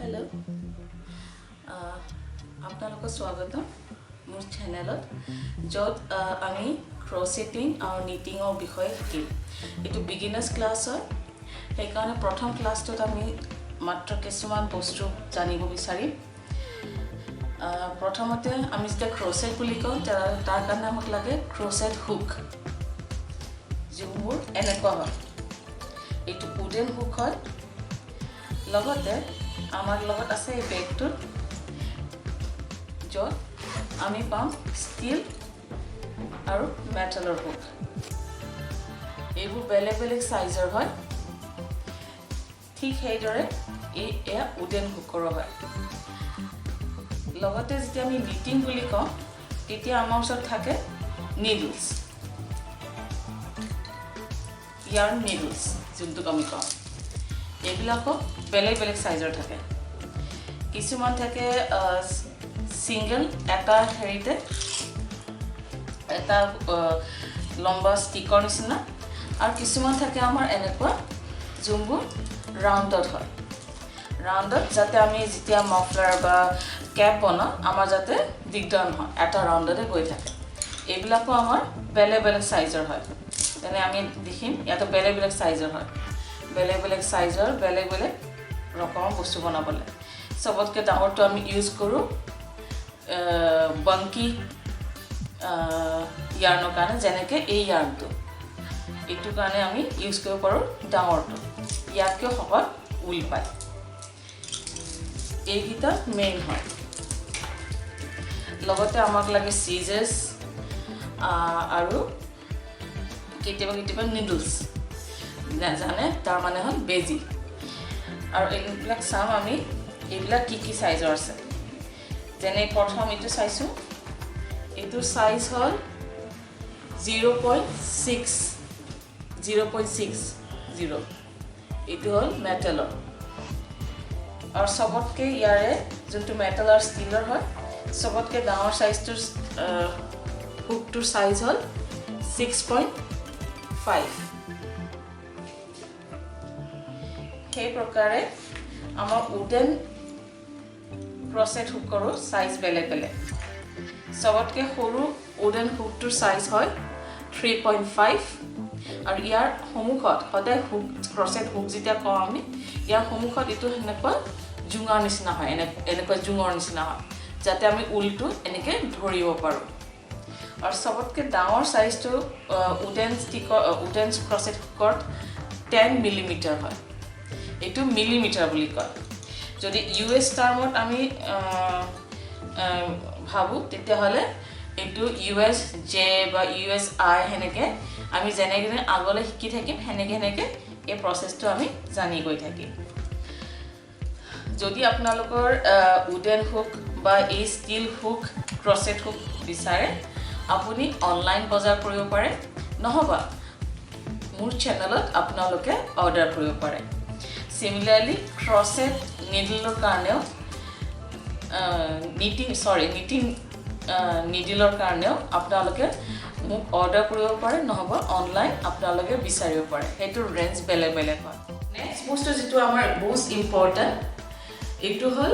Hello, আপোনালোকক স্বাগতম মোৰ চেনেলত য'ত আমি ক্ৰচেটিং আৰু নিটিঙৰ বিষয়ে শিকিম এটো বিগিনাৰ্ছ ক্লাছ হয় সেইকাৰণে প্ৰথম ক্লাছটোত আমি মাত্ৰ কিছুমান বস্তু জানিব বিচাৰিম প্ৰথমতে আমি যেতিয়া ক্ৰচেট বুলি কওঁ তাৰ কাৰণে আমাক লাগে ক্ৰচেট হুক যিবোৰ এনেকুৱা হয় এইটো উডেন হুক হয় লগতে আমাৰ লগত আছে এই বেগটো য'ত আমি পাম ষ্টিল আৰু মেটালৰ হুক এইবোৰ বেলেগ বেলেগ সাইজৰ হয় ঠিক সেইদৰে এয়া উডেন হুকৰ হয় লগতে যেতিয়া আমি নিটিং বুলি কওঁ তেতিয়া আমাৰ ওচৰত থাকে নিডলছ yarn needles যোনটো আমি কওঁ এইবিলাকো বেলেগ বেলেগ সাইজৰ থাকে কিছুমান থাকে সিঙ্গেল এটা হেৰিতে এটা লম্বা ষ্টিকৰ নিচিনা আৰু কিছুমান থাকে আমাৰ এনেকুৱা যোনবোৰ ৰাউণ্ডড হয় ৰাউণ্ডড যাতে আমি যেতিয়া মফলাৰ বা কেপ বনাওঁ আমাৰ যাতে দিগদাৰ নহয় এটা ৰাউণ্ডতে গৈ থাকে এইবিলাকো আমাৰ বেলেগ বেলেগ সাইজৰ হয় তেনে আমি দেখিম ইয়াতে বেলেগ বেলেগ সাইজৰ হয় বেলেগ বেলেগ সাইজৰ বেলেগ বেলেগ ৰকমৰ বস্তু বনাবলৈ সবতকে ডাঙৰটো আমি ইউজ কৰোঁ বাঙ্কি ইয়াৰ্নৰ কাৰণে যেনেকৈ এই ইয়াৰ্নটো এইটো কাৰণে আমি ইউজ কৰিব পাৰোঁ ডাঙৰটো ইয়াতকৈ সহজ উল পায় এইকেইটা মেইন হয় লগতে আমাক লাগে চিজাৰ্ছ আৰু কেতিয়াবা কেতিয়াবা নিডলছ জানে তাৰ মানে হ'ল বেজি আৰু এইবিলাক চাম আমি এইবিলাক কি সাইজৰ আছে যেনে প্ৰথম এইটো চাইছোঁ এইটো সাইজ হ'ল 0.60 এইটো হ'ল মেটেলৰ আৰু সবতকে ইয়াৰে যোনটো মেটেল আৰু ষ্টিলৰ হয় সবতকে ডাঙৰ সাইজটোৰ হুকটোৰ সাইজ হ'ল 6.5 সেই প্ৰকাৰে আমাৰ উডেন ক্ৰচেট হুকৰো সাইজ বেলেগ বেলেগ সবতকে সৰু উডেন হুকটোৰ সাইজ হয় 3.5 আৰু ইয়াৰ সন্মুখত সদায় হুক ক্ৰচেট হুক যেতিয়া কওঁ আমি ইয়াৰ সন্মুখত এইটো এনেকুৱা জুঙৰ নিচিনা হয় এনেকুৱা জুঙৰ নিচিনা হয় যাতে আমি উলটো এনেকৈ ধৰিব পাৰোঁ আৰু সবতকে ডাঙৰ সাইজটো উডেন ক্ৰচেট হুকৰ 10 মিলিমিটাৰ হয় এইটো মিলিমিটাৰ বুলি কয় যদি ইউএছ টাৰ্মত আমি ভাবো তেতিয়াহ'লে এইটো ইউএছ জে বা ইউএছ আই হেনেকে আমি যেনেকৈ আগলৈ শিকি থাকিম হেনেকে এই প্ৰচেছটো আমি জানি গৈ থাকিম যদি আপোনালোকৰ উডেন হুক বা এই ষ্টিল হুক ক্ৰচেট হুক বিচাৰে আপুনি অনলাইন বজাৰ কৰিব পাৰে নহবা মোৰ চেনেলত আপোনালোকে অৰ্ডাৰ কৰিব পাৰে Similarly, crochet needle কাৰণেও knitting needle কাৰণেও আপোনালোকে মোক অৰ্ডাৰ কৰিব পাৰে নহবা অনলাইন আপোনালোকে বিচাৰিব পাৰে হেতু ৰেঞ্জ বেলেগ বেলেগ হয় নেক্সট বস্তু যেটো আমাৰ বহুত ইম্পৰ্টেন্ট এইটো হ'ল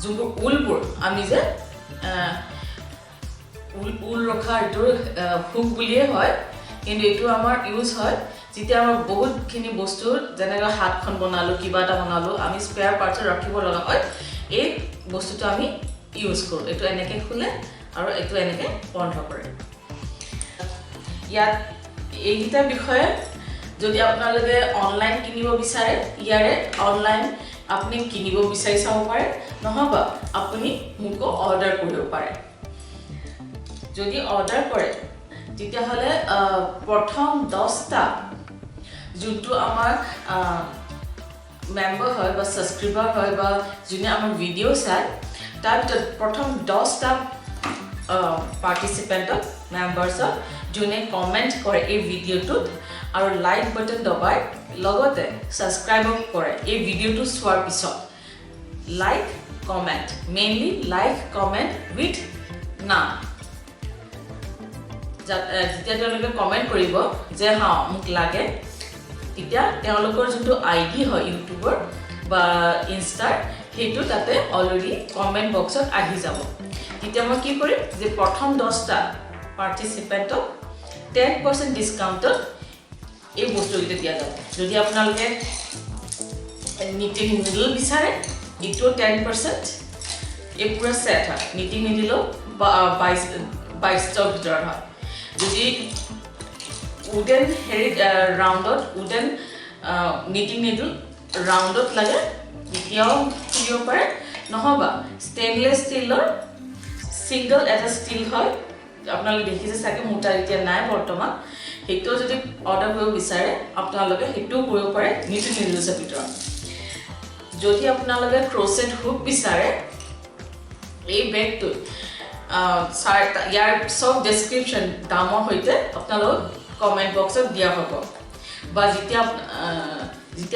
যোনবোৰ উলবোৰ আমি যে উল ৰখা এইটো হুক বুলিয়ে হয় কিন্তু এইটো আমাৰ ইউজ হয় যেতিয়া আমাৰ বহুতখিনি বস্তু যেনেকৈ হাতখন বনালো কিবা এটা বনালো আমি স্পেয়াৰ পাৰ্টছ ৰাখিব লগা হয় এই বস্তুটো আমি ইউজ কৰোঁ এইটো এনেকৈ খুলে আৰু এইটো এনেকৈ বন্ধ কৰে ইয়াত এইকেইটা বিষয়ে যদি আপোনালোকে অনলাইন কিনিব বিচাৰে ইয়াৰে অনলাইন আপুনি কিনিব বিচাৰি চাব পাৰে নহবা আপুনি মোক অৰ্ডাৰ কৰিব পাৰে যদি অৰ্ডাৰ কৰে তেতিয়াহ'লে প্ৰথম 10টা যোনটো আমাৰ মেম্বাৰ হয় বা সাবস্ক্ৰাইবাৰ হয় বা যোনে আমাৰ ভিডিও চাই তাৰ প্ৰথম 10টা পাৰ্টিচিপেণ্টক মেম্বাৰ্ছক যোনে কমেণ্ট কৰে এই ভিডিওটোত আৰু লাইক বাটন দবাই লগতে সাবস্ক্ৰাইব কৰে এই ভিডিওটো চোৱাৰ পিছত like comment mainly like comment with নাম যেতিয়া তেওঁলোকে কমেণ্ট কৰিব যে হা মোক লাগে তেতিয়া তেওঁলোকৰ যোনটো আইডি হয় ইউটিউবৰ বা ইনষ্টাৰ সেইটো তাতে অলৰেডি কমেন্ট বক্সত আহি যাব তেতিয়া মই কি কৰিম যে প্ৰথম 10টা পাৰ্টিসিপেন্টক 10% ডিসকাউন্টত এই বস্তুটো দিয়া যাব যদি আপোনালোকে নিটিং নিডল বিচাৰে ইটো 10% এই পুৰা সেট হয় নিটিং নিডল 22টা ভিতৰত হয় যদি উডেন হেৰি ৰাউণ্ডত উডেন নিটিং নিডল ৰাউণ্ডত লাগে এতিয়াও খুলিব পাৰে নহবা ষ্টেইনলেছ ষ্টিলৰ সিঙ্গল এটা ষ্টিল হয় আপোনালোকে দেখিছে চাগে মোটা এতিয়া নাই বৰ্তমান হেটো যদি অৰ্ডাৰ কৰিব বিচাৰে আপোনালোকে হেটো কৰিব পাৰে নিটিং নিডলছৰ ভিতৰত যদি আপোনালোকে ক্ৰোচেট হুক বিচাৰে এই বেগটো ইয়াৰ সব ডেসক্ৰিপচন দামৰ হৈতে আপোনালোক কমেন্ট বক্সত দিয়া হ'ব বা যেতিয়া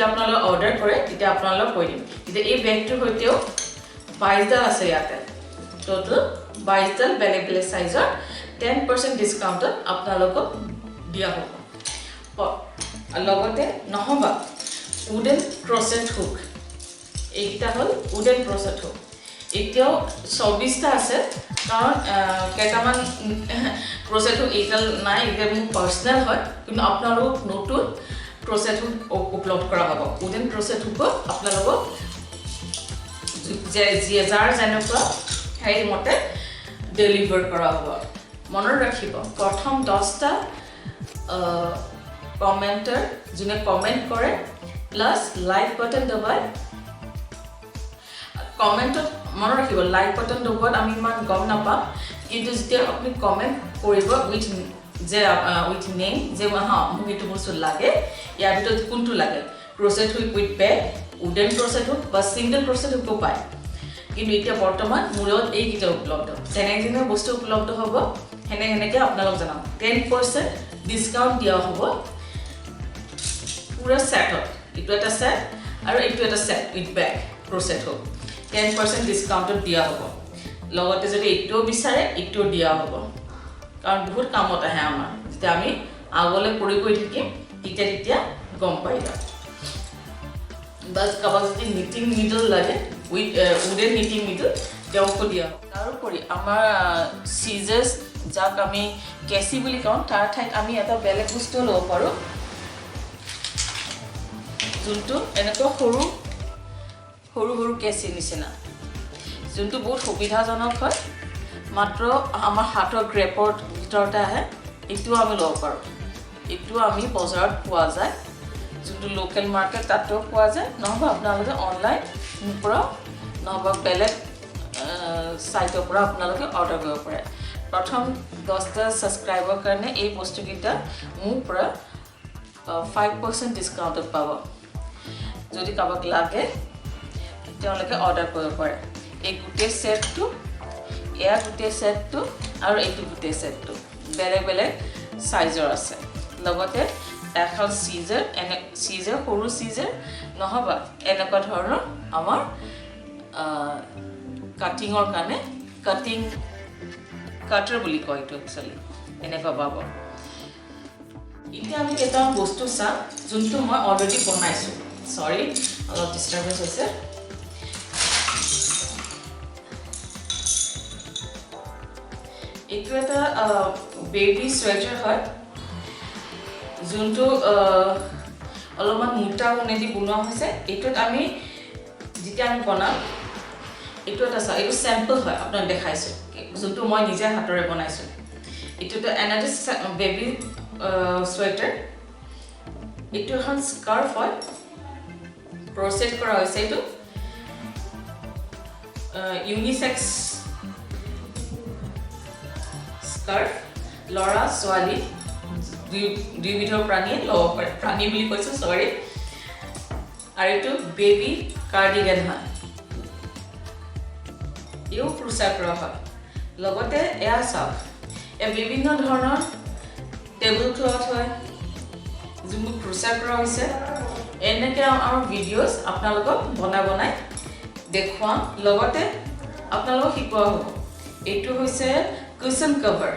আপোনালোকে অৰ্ডাৰ কৰে তেতিয়া আপোনালোক কৈ দিম তেতিয়া এই বেগটোৰ হৈতেও 22 ডাল আছে ইয়াতে টোটাল 22 ডাল বেলেগ বেলেগ সাইজৰ 10% ডিসকাউন্টত আপোনালোকক দিয়া হ'ব লগতে নহবা উডেন ক্ৰোচেট হুক এইটা হল উডেন ক্ৰোচেট হুক এতিয়াও 24টা আছে কাৰণ কেটামান ক্ৰোচেট হুক এইডাল নাই এটা মোৰ পাৰ্সোনাল হয় কিন্তু আপোনালোক নতুন ক্ৰোচেট হুক আপলোড কৰা হ'ব উডেন ক্ৰোচেট হুক আপোনালোক যাৰ যেনেকুৱা হেৰি মতে ডেলিভাৰ কৰা হ'ব মনত ৰাখিব প্ৰথম 10টা কমেন্টাৰ যোনে কমেন্ট কৰে প্লাস লাইক বাটন দবাই কমেন্টত মনত ৰাখিব লাইক বাটন দবাত আমি মান গম নাপাম কিন্তু যেতিয়া আপুনি কমেন্ট কৰিব উইথ নেম যে হা মোক এইটো বস্তু লাগে ইয়াৰ ভিতৰত কোনটো লাগে crochet hook with bag wooden crochet hook বা সিঙ্গল ক্ৰোচেট হুক পায় কিন্তু এতিয়া বৰ্তমান মূলত এই কিটা উপলব্ধ যেনে বস্তু উপলব্ধ হ'ব হেনেকে আপোনালোক জানাম 10% ডিসকাউন্ট দিয়া হ'ব পুৰা সেটত ইটো এটা সেট আৰু ইটো এটা সেট উইথ বেগ ক্ৰোচেট হুক 10% ডিসকাউন্টত দিয়া হ'ব লগতে যদি ইটো বিচাৰে ইটো দিয়া হ'ব কাৰণ বহুত কামত আহে আমাৰ যেতিয়া আমি আগলে কৰি থাকিম তেতিয়া গম পাই যাম বাস কাবাক যদি নিটিং নিডল লাগে উইথ উডেন নিটিং নিডল তেওঁকো দিয়া হ'ব তাৰোপৰি আমাৰ সিজাৰ্স যাক আমি কেচি বুলি কওঁ তাৰ ঠাইত আমি এটা বেলেগ বস্তু ল'ব পাৰোঁ যোনটো এনেকুৱা সৰু কেচি নিচিনা যোনটো বহুত সুবিধাজনক হয় মাত্ৰ আমাৰ হাতৰ গ্ৰেপৰ ভিতৰতে আহে এইটো আমি ল'ব পাৰোঁ এইটো আমি বজাৰত পোৱা যায় যোনটো লোকেল মাৰ্কেট তাতো পোৱা যায় নহবা আপোনালোকে অনলাইন পৰা নহবা বেলেগ সাইটৰ পৰা আপোনালোকে অৰ্ডাৰ কৰিব পাৰে প্ৰথম 10টা সাবস্ক্ৰাইবৰ কাৰণে এই বস্তুকিটা মোৰ পৰা 5% ডিসকাউন্টত পাব যদি কাবাক লাগে তেওঁলোকে অৰ্ডাৰ কৰিব পাৰে এই গোটেই সেটটো এয়া গোটেই সেটটো আৰু এইটো গোটেই সেটটো বেলেগ সাইজৰ আছে লগতে এখন সিজাৰ সৰু সিজাৰ নহবা এনেকুৱা ধৰণৰ আমাৰ কাটিংৰ কাৰণে কাটিং কাটাৰ বুলি কয় এইটো একচুয়ালি এনেকুৱা পাব এতিয়া আমি এটা বস্তু চাম যোনটো মই অলৰেডি বনাইছো সৰি অলপ ডিস্টাৰবেন্স হৈছে এইটো এটা বেবি সোয়েটাৰ হয় যোনটো অলপমান মোটা উনেদি বনোৱা হৈছে এইটোত আমি যেতিয়া আমি বনাম এইটো এটা এইটো স্যাম্পল হয় আপোনাক দেখাইছো যোনটো মই নিজে হাতৰে বনাইছো এইটো এনাডাৰ বেবি সোয়েটাৰ এইটো এখন স্কাৰ্ফ হয় ক্ৰোচেট কৰা হৈছে এইটো ইউনিসেক্স স্কাৰ্ফ লৰা ছোৱালী দুই বিধৰ প্ৰাণী ল'ব পাৰে প্ৰাণী বুলি কৈছো সৰি আৰু এইটো বেবি কাৰ্ডিগান হয় ইও ক্ৰোচেট কৰা হয় লগতে এয়া চাওক বিভিন্ন ধৰণৰ টেবুল ক্লথ হয় যোনবোৰ ক্ৰোচেট কৰা হৈছে এনেকৈ আমাৰ ভিডিঅ'ছ আপোনালোকক বনাই দেখুৱাম লগতে আপোনালোকক শিকোৱা হ'ব এইটো হৈছে কুশন কভাৰ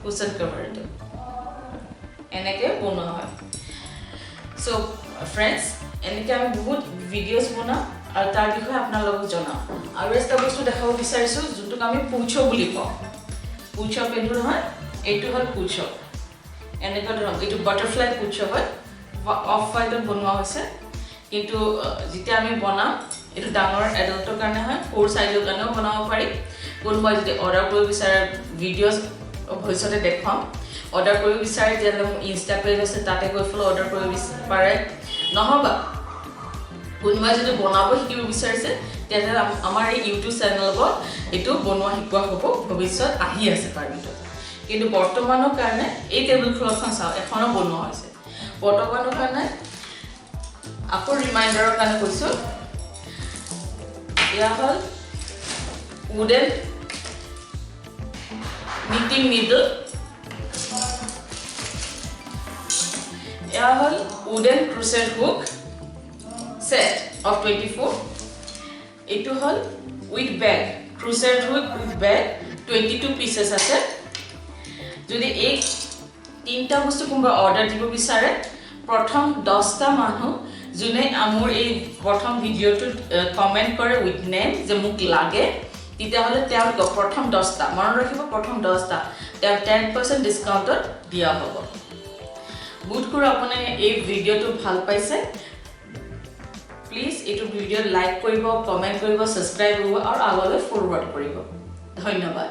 কুশন কভাৰ এইটো এনেকৈ বনোৱা হয় সো ফ্ৰেণ্ডছ এনেকৈ আমি বহুত ভিডিঅ'জ বনাওঁ আৰু তাৰ বিষয়ে আপোনালোকক জনাওঁ আৰু এটা বস্তু দেখাব বিচাৰিছোঁ যোনটোক আমি পুছো বুলি কওঁ পুছো পেণ্টটো নহয় এইটো হ'ল পুছো এনেকুৱা ধৰণৰ এইটো বাটাৰফ্লাই পুছো হয় অফ হোৱাইটত বনোৱা হৈছে কিন্তু যেতিয়া আমি বনাম এইটো ডাঙৰ এডাল্টৰ কাৰণে হয় ফ'ৰ চাইজৰ কাৰণেও বনাব পাৰি কোনোবাই যদি অৰ্ডাৰ কৰিব বিচাৰে ভিডিঅ'জ ভইচতে দেখুৱাম অৰ্ডাৰ কৰিব বিচাৰে তেতিয়াহ'লে মোৰ ইনষ্টা পেজ আছে তাতে গৈ পেলাই অৰ্ডাৰ কৰিব পাৰে নহবা কোনোবাই যদি বনাব শিকিব বিচাৰিছে তেতিয়াহ'লে আমাৰ এই ইউটিউব চেনেলত এইটো বনোৱা শিকোৱা হ'ব ভৱিষ্যত আহি আছে তাৰ ভিতৰত কিন্তু বৰ্তমানৰ কাৰণে এই টেবুল ক্লথখন চাওঁ এখনো বনোৱা হৈছে বৰ্তমানৰ কাৰণে আকৌ ৰিমাইণ্ডাৰৰ কাৰণে কৈছোঁ এয়া হ'ল উডেন knitting needle এয়া হ'ল wooden crochet hook set of 24 এইটো হ'ল with bag crochet hook with bag 22 pieces আছে যদি এই তিনটা বস্তু কোনোবা অৰ্ডাৰ দিব বিচাৰে প্ৰথম 10টা মানুহ যোনে মোৰ এই প্ৰথম ভিডিঅ'টোত কমেণ্ট কৰে উইথ নেম যে মোক লাগে তেতিয়াহ'লে তেওঁলোকক প্ৰথম 10টা মনত ৰাখিব প্ৰথম 10টা তেওঁ 10% ডিছকাউণ্টত দিয়া হ'ব বোধ কৰোঁ আপুনি এই ভিডিঅ'টো ভাল পাইছে প্লিজ এইটো ভিডিঅ' লাইক কৰিব কমেণ্ট কৰিব ছাবস্ক্ৰাইব কৰিব আৰু আগলৈ ফৰৱাৰ্ড কৰিব ধন্যবাদ